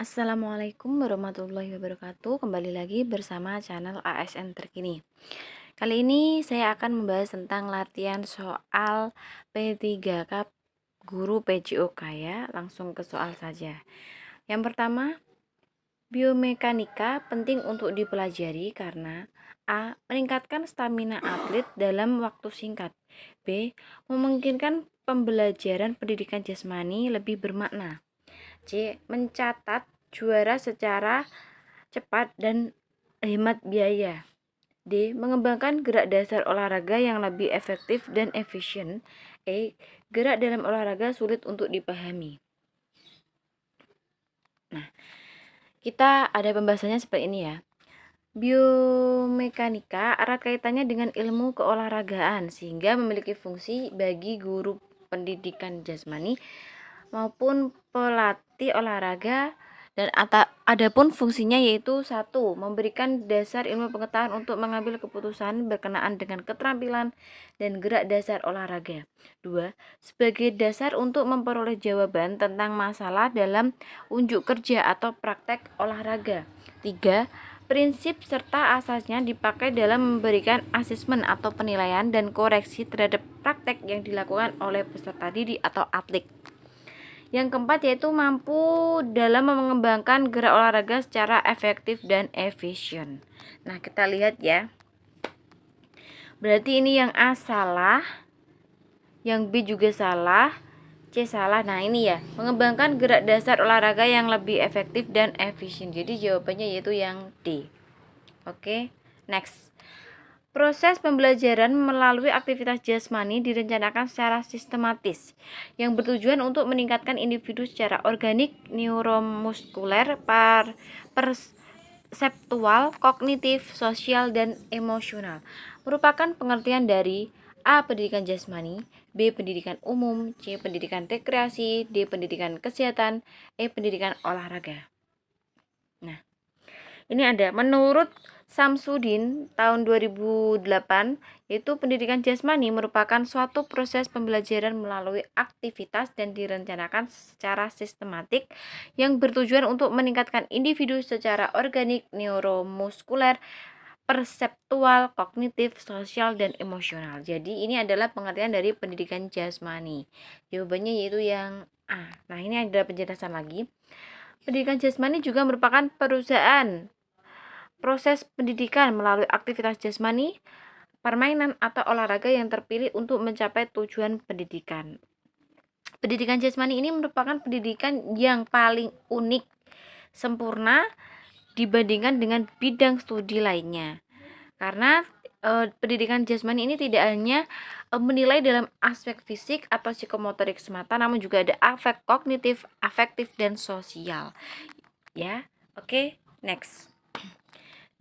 Assalamualaikum warahmatullahi wabarakatuh. Kembali lagi bersama channel ASN Terkini. Kali ini saya akan membahas tentang latihan soal P3K Guru PJOK ya. Langsung ke soal saja. Yang pertama, biomekanika penting untuk dipelajari karena A. Meningkatkan stamina atlet dalam waktu singkat. B. Memungkinkan pembelajaran pendidikan jasmani lebih bermakna. C. Mencatat juara secara cepat dan hemat biaya. D. Mengembangkan gerak dasar olahraga yang lebih efektif dan efisien. E. Gerak dalam olahraga sulit untuk dipahami. Nah, kita ada pembahasannya seperti ini ya. Biomekanika erat kaitannya dengan ilmu keolahragaan sehingga memiliki fungsi bagi guru pendidikan jasmani maupun pelatih olahraga, dan adapun fungsinya yaitu 1. Memberikan dasar ilmu pengetahuan untuk mengambil keputusan berkenaan dengan keterampilan dan gerak dasar olahraga. 2. Sebagai dasar untuk memperoleh jawaban tentang masalah dalam unjuk kerja atau praktek olahraga. 3. Prinsip serta asasnya dipakai dalam memberikan asesmen atau penilaian dan koreksi terhadap praktek yang dilakukan oleh peserta didik atau atlet. Yang keempat yaitu mampu dalam mengembangkan gerak olahraga secara efektif dan efisien. Nah, kita lihat ya. Berarti ini yang A salah, yang B juga salah, C salah. Nah, ini ya, mengembangkan gerak dasar olahraga yang lebih efektif dan efisien. Jadi jawabannya yaitu yang D. Oke, next. Proses pembelajaran melalui aktivitas jasmani direncanakan secara sistematis yang bertujuan untuk meningkatkan individu secara organik, neuromuskuler, perseptual, kognitif, sosial, dan emosional. Merupakan pengertian dari A. Pendidikan jasmani, B. Pendidikan umum, C. Pendidikan rekreasi, D. Pendidikan kesehatan, E. Pendidikan olahraga. Nah, ini ada menurut Samsudin tahun 2008, yaitu pendidikan jasmani merupakan suatu proses pembelajaran melalui aktivitas dan direncanakan secara sistematik yang bertujuan untuk meningkatkan individu secara organik, neuromuskuler, perseptual, kognitif, sosial, dan emosional. Jadi ini adalah pengertian dari pendidikan jasmani. Jawabannya yaitu yang A. Nah, ini ada penjelasan lagi. Pendidikan jasmani juga merupakan perusahaan proses pendidikan melalui aktivitas jasmani, permainan, atau olahraga yang terpilih untuk mencapai tujuan pendidikan. Pendidikan jasmani ini merupakan pendidikan yang paling unik, sempurna dibandingkan dengan bidang studi lainnya. Karena pendidikan jasmani ini tidak hanya menilai dalam aspek fisik atau psikomotorik semata, namun juga ada aspek kognitif, afektif, dan sosial. Ya, oke, next.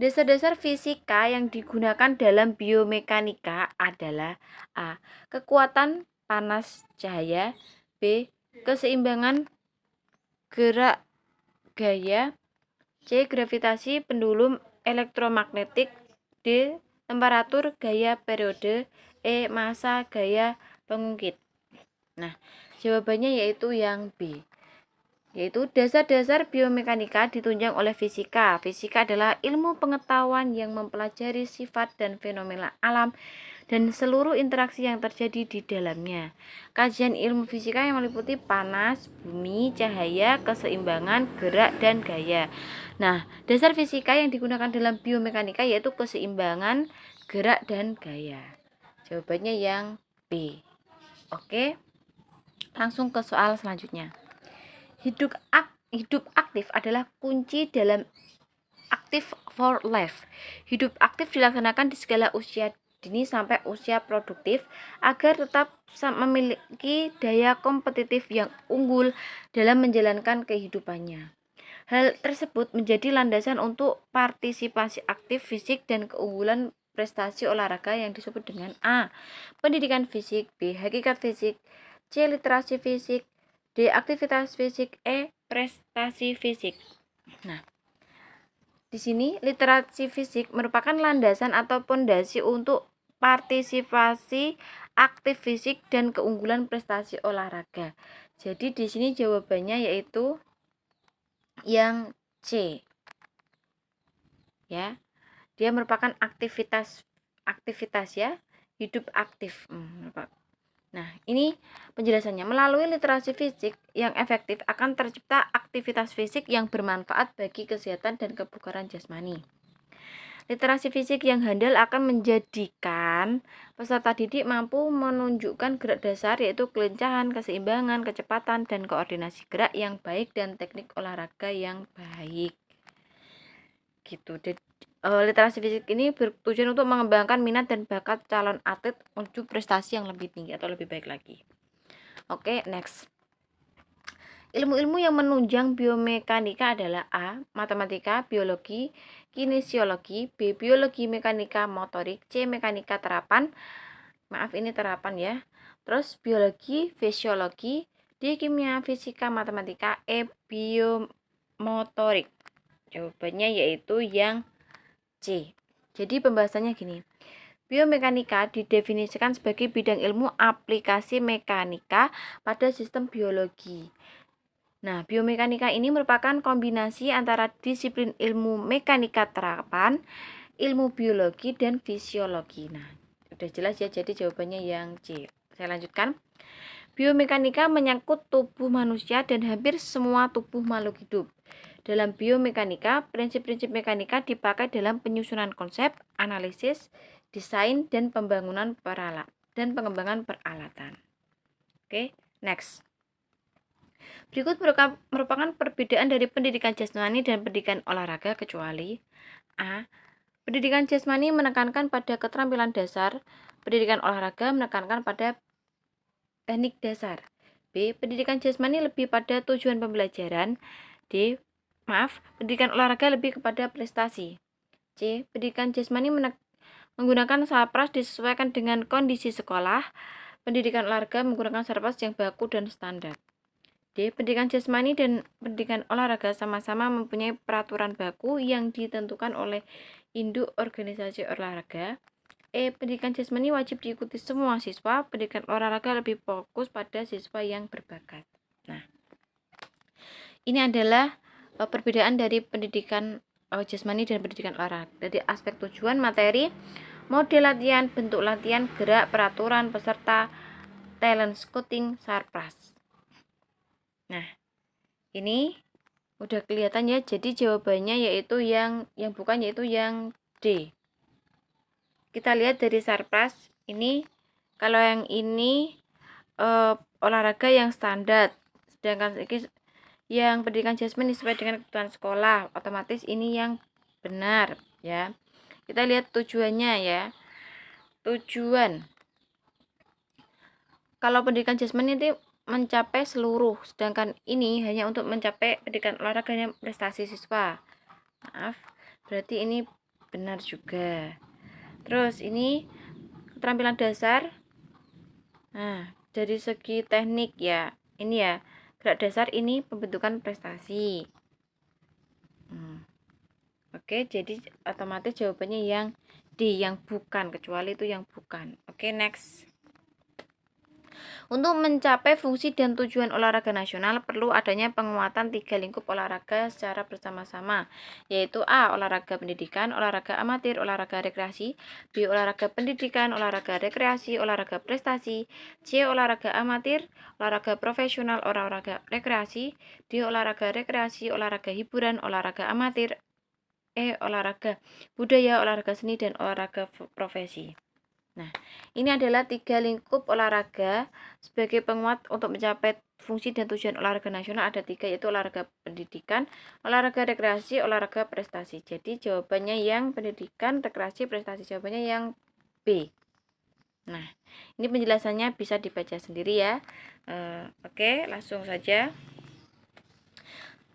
Dasar-dasar fisika yang digunakan dalam biomekanika adalah A. Kekuatan panas cahaya, B. Keseimbangan gerak gaya, C. Gravitasi pendulum elektromagnetik, D. Temperatur gaya periode, E. Massa gaya pengungkit. Nah, jawabannya yaitu yang B, yaitu dasar-dasar biomekanika ditunjang oleh fisika. Fisika adalah ilmu pengetahuan yang mempelajari sifat dan fenomena alam dan seluruh interaksi yang terjadi di dalamnya. Kajian ilmu fisika yang meliputi panas, bumi, cahaya, keseimbangan, gerak, dan gaya. Nah, dasar fisika yang digunakan dalam biomekanika yaitu keseimbangan, gerak, dan gaya. Jawabannya yang B. Oke, langsung ke soal selanjutnya. Hidup aktif adalah kunci dalam active for life. Hidup aktif dilaksanakan di segala usia dini sampai usia produktif agar tetap memiliki daya kompetitif yang unggul dalam menjalankan kehidupannya. Hal tersebut menjadi landasan untuk partisipasi aktif fisik dan keunggulan prestasi olahraga yang disebut dengan A. Pendidikan fisik, B. Hakikat fisik, C. Literasi fisik, D. Aktivitas fisik, E. Prestasi fisik. Nah, di sini literasi fisik merupakan landasan atau pondasi untuk partisipasi aktif fisik dan keunggulan prestasi olahraga. Jadi di sini jawabannya yaitu yang C. Ya. Dia merupakan aktivitas ya, hidup aktif. Nah, ini penjelasannya. Melalui literasi fisik yang efektif akan tercipta aktivitas fisik yang bermanfaat bagi kesehatan dan kebugaran jasmani. Literasi fisik yang handal akan menjadikan peserta didik mampu menunjukkan gerak dasar yaitu kelincahan, keseimbangan, kecepatan, dan koordinasi gerak yang baik dan teknik olahraga yang baik. Gitu. Literasi fisik ini bertujuan untuk mengembangkan minat dan bakat calon atlet menuju prestasi yang lebih tinggi atau lebih baik lagi. Oke, next. Ilmu-ilmu yang menunjang biomekanika adalah A. Matematika, biologi, kinesiologi, B. Biologi, mekanika, motorik, C. Mekanika terapan. Maaf, ini terapan ya. Terus biologi, fisiologi, D. Kimia, fisika, matematika, E. Biomotorik. Jawabannya yaitu yang C. Jadi pembahasannya gini. Biomekanika didefinisikan sebagai bidang ilmu aplikasi mekanika pada sistem biologi. Nah, biomekanika ini merupakan kombinasi antara disiplin ilmu mekanika terapan, ilmu biologi, dan fisiologi. Nah, udah jelas ya, jadi jawabannya yang C. Saya lanjutkan. Biomekanika menyangkut tubuh manusia dan hampir semua tubuh makhluk hidup. Dalam biomekanika, prinsip-prinsip mekanika dipakai dalam penyusunan konsep, analisis, desain, dan pengembangan peralatan. Oke, next. Berikut merupakan perbedaan dari pendidikan jasmani dan pendidikan olahraga kecuali A. Pendidikan jasmani menekankan pada keterampilan dasar, pendidikan olahraga menekankan pada teknik dasar. B. Pendidikan jasmani lebih pada tujuan pembelajaran. Pendidikan olahraga lebih kepada prestasi. C. Pendidikan jasmani menggunakan sarpras disesuaikan dengan kondisi sekolah. Pendidikan olahraga menggunakan sarpras yang baku dan standar. D. Pendidikan jasmani dan pendidikan olahraga sama-sama mempunyai peraturan baku yang ditentukan oleh induk organisasi olahraga. E. Pendidikan jasmani wajib diikuti semua siswa. Pendidikan olahraga lebih fokus pada siswa yang berbakat. Nah, ini adalah perbedaan dari pendidikan jasmani dan pendidikan olahraga. Dari aspek tujuan, materi, model latihan, bentuk latihan, gerak, peraturan, peserta, talent scouting, sarpras. Nah, ini udah kelihatan ya. Jadi jawabannya yaitu yang bukan, yaitu yang D. Kita lihat dari sarpras ini, kalau yang ini olahraga yang standar, sedangkan yang pendidikan jasmani sesuai dengan kebutuhan sekolah, otomatis ini yang benar ya. Kita lihat tujuannya ya. Tujuan, kalau pendidikan jasmani itu mencapai seluruh, sedangkan ini hanya untuk mencapai pendidikan olahraganya prestasi siswa. Maaf, berarti ini benar juga. Terus ini keterampilan dasar. Nah, dari segi teknik ya, ini ya, gerak dasar ini pembentukan prestasi. Oke, jadi otomatis jawabannya yang D, yang bukan, kecuali itu yang bukan. Oke, next. Untuk mencapai fungsi dan tujuan olahraga nasional perlu adanya penguatan 3 lingkup olahraga secara bersama-sama, yaitu A. Olahraga pendidikan, olahraga amatir, olahraga rekreasi, B. Olahraga pendidikan, olahraga rekreasi, olahraga prestasi, C. Olahraga amatir, olahraga profesional, olahraga rekreasi, D. Olahraga rekreasi, olahraga hiburan, olahraga amatir, E. Olahraga budaya, olahraga seni, dan olahraga profesi. Nah, ini adalah 3 lingkup olahraga sebagai penguat untuk mencapai fungsi dan tujuan olahraga nasional. Ada 3, yaitu olahraga pendidikan, olahraga rekreasi, olahraga prestasi. Jadi jawabannya yang pendidikan, rekreasi, prestasi. Jawabannya yang B. Nah, ini penjelasannya bisa dibaca sendiri ya. Oke, langsung saja.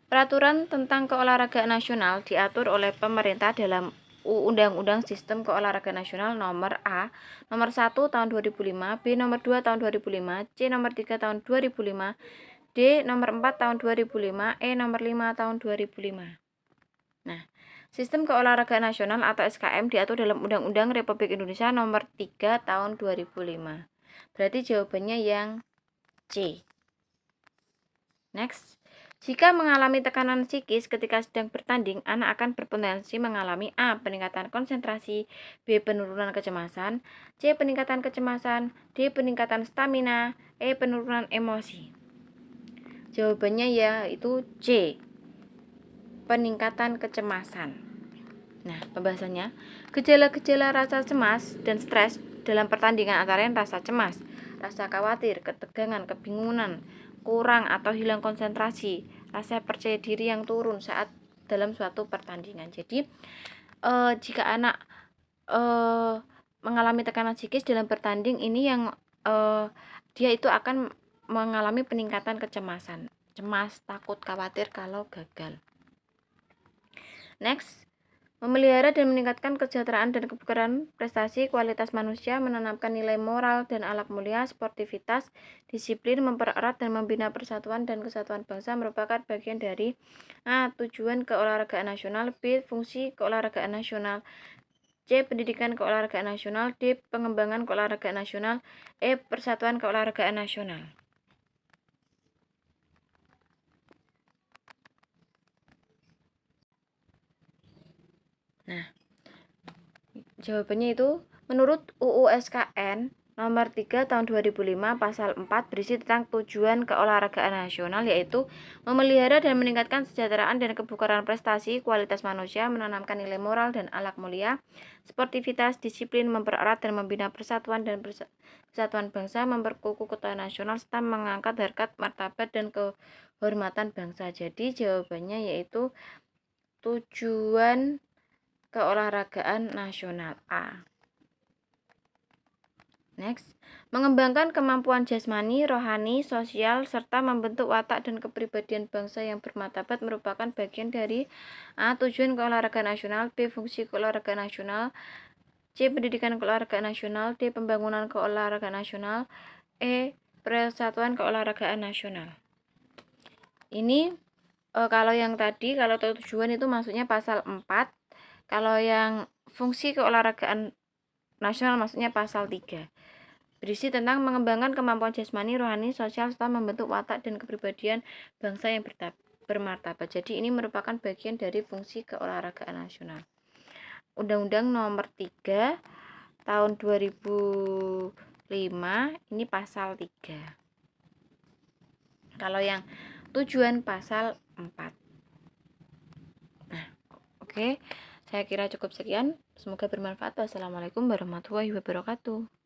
Peraturan tentang keolahragaan nasional diatur oleh pemerintah dalam Undang-Undang Sistem Keolahragaan Nasional Nomor A Nomor 1 Tahun 2005, B Nomor 2 Tahun 2005, C Nomor 3 Tahun 2005, D Nomor 4 Tahun 2005, E Nomor 5 Tahun 2005. Nah, Sistem Keolahragaan Nasional atau SKM diatur dalam Undang-Undang Republik Indonesia Nomor 3 Tahun 2005. Berarti jawabannya yang C. Next. Jika mengalami tekanan psikis ketika sedang bertanding, anak akan berpotensi mengalami A. Peningkatan konsentrasi, B. Penurunan kecemasan, C. Peningkatan kecemasan, D. Peningkatan stamina, E. Penurunan emosi. Jawabannya yaitu C. Peningkatan kecemasan. Nah, pembahasannya, gejala-gejala rasa cemas dan stres dalam pertandingan antara lain rasa cemas, rasa khawatir, ketegangan, kebingungan, kurang atau hilang konsentrasi, rasa percaya diri yang turun saat dalam suatu pertandingan. Jadi, jika anak mengalami tekanan psikis dalam bertanding, ini yang dia itu akan mengalami peningkatan kecemasan, cemas, takut, khawatir kalau gagal. Next, memelihara dan meningkatkan kesejahteraan dan kebugaran prestasi kualitas manusia, menanamkan nilai moral dan akhlak mulia, sportivitas, disiplin, mempererat dan membina persatuan dan kesatuan bangsa merupakan bagian dari A. Tujuan keolahragaan nasional, B. Fungsi keolahragaan nasional, C. Pendidikan keolahragaan nasional, D. Pengembangan keolahragaan nasional, E. Persatuan keolahragaan nasional. Nah, jawabannya itu menurut UU SKN nomor 3 tahun 2005 pasal 4 berisi tentang tujuan keolahragaan nasional, yaitu memelihara dan meningkatkan kesejahteraan dan kebugaran prestasi kualitas manusia, menanamkan nilai moral dan akhlak mulia, sportivitas, disiplin, mempererat dan membina persatuan dan kesatuan bangsa, memperkukuh ketahanan nasional serta mengangkat harkat martabat dan kehormatan bangsa. Jadi jawabannya yaitu tujuan keolahragaan nasional A. Next, mengembangkan kemampuan jasmani, rohani, sosial, serta membentuk watak dan kepribadian bangsa yang bermartabat merupakan bagian dari A. Tujuan keolahragaan nasional, B. Fungsi keolahragaan nasional, C. Pendidikan keolahragaan nasional, D. Pembangunan keolahragaan nasional, E. Persatuan keolahragaan nasional. Ini kalau yang tadi, kalau tujuan itu maksudnya pasal 4. Kalau yang fungsi keolahragaan nasional maksudnya pasal 3. Berisi tentang mengembangkan kemampuan jasmani, rohani, sosial, serta membentuk watak dan kepribadian bangsa yang bermartabat. Jadi ini merupakan bagian dari fungsi keolahragaan nasional. Undang-Undang nomor 3 tahun 2005 ini pasal 3. Kalau yang tujuan pasal 4. Nah, oke. Saya kira cukup sekian. Semoga bermanfaat. Wassalamualaikum warahmatullahi wabarakatuh.